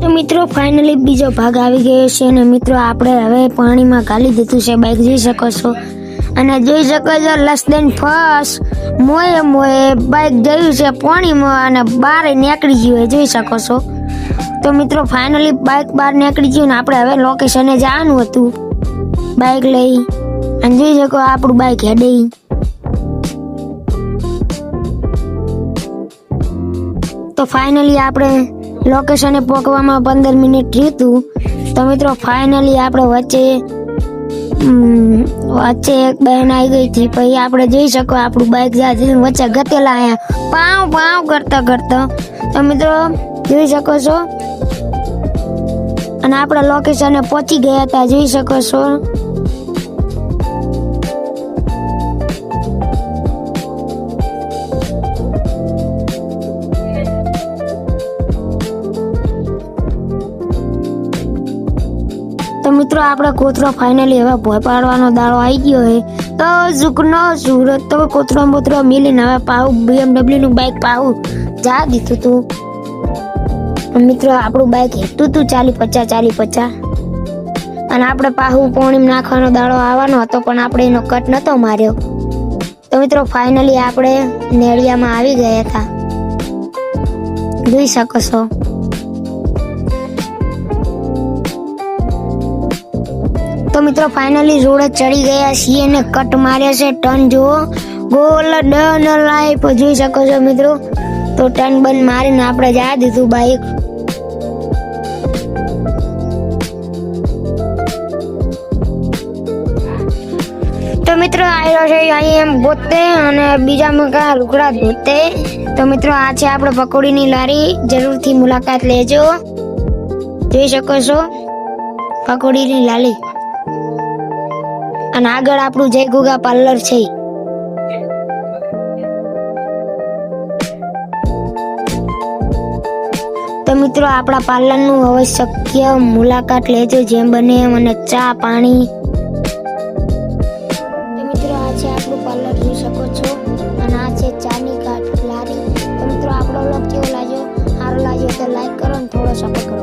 તો મિત્રો ફાઇનલી બીજો ભાગ આવી ગયો છે અને મિત્રો આપણે હવે પાણીમાં ગાલી દીધું છે બાઇક, જોઈ શકો છો. અને જોઈ શકો છો લેસ દેન ફર્સ્ટ મોએ બાઇક જયું છે પાણીમાં અને બહાર નીકળી ગયું જોઈ શકો છો. તો મિત્રો ફાઇનલી બાઇક બહાર નીકળી ગયું ને આપણે હવે લોકેશને જવાનું હતું બાઇક લઈ. અને જોઈ શકો આપણું બાઇક હેડે. તો ફાઇનલી આપણે લોકેશને પહોંચવામાં 15 મિનિટ રહ્યું હતું. તો મિત્રો ફાઇનલી આપણે વચ્ચે એક બહેન આવી ગઈ હતી. પછી આપણે જોઈ શકો આપણું બાઇક જાય વચ્ચે ગતેલા આયા પાવ કરતા. તો મિત્રો જોઈ શકો છો અને આપણે લોકેશને પહોંચી ગયા હતા, જોઈ શકો છો. તો મિત્રો આપણે કોતરો ફાઇનલી હવે ભોય પાડવાનો દાડો આવી ગયો છે. તો ઝુકનો સુરત તો કોતરો મિલીને હવે પાવું BMW નું બાઇક પાવું જા દીધું તું. મિત્રો આપણું બાઇક હેઠતું તું 40-50 અને આપણે પાહું પોણીમાં નાખવાનો દાડો આવવાનો હતો પણ આપણે એનો કટ નતો માર્યો. તો મિત્રો ફાઇનલી આપણે નેળિયામાં આવી ગયા હતા, જોઈ શકો છો. તો મિત્રો ફાઇનલી રોડ ચડી ગયા છીએ ને કટ માર્યા છે. ટર્ન જુઓ, ગોલ ડન લાઈફ જોઈ શકો છો મિત્રો. તો ટર્ન બંધ મારીને આપણે જા દીધું બાઇક. તો મિત્રો આવ્યો છે અહીં એમ ગોતે અને બીજા મકા લુકડા ધોતે. તો મિત્રો આ છે આપણે પકોડીની લારી, જરૂરથી મુલાકાત લેજો. જોઈ શકો છો પકોડીની લારી. અને આગળ આપણું જય ગુગા પાર્લર છે. તો મિત્રો આપણા પાર્લરનું અવશ્ય મુલાકાત લેજો જેમ બને એમ, અને ચા પાણી. તો મિત્રો આ છે આપણું પાર્લર, જોઈ શકો છો. અને આ છે ચાની લારી. તો મિત્રો આપણો વ્લોગ કેવો લાગ્યો, સારો લાગ્યો તો લાઈક કરો ને થોડો સપોર્ટ કરો.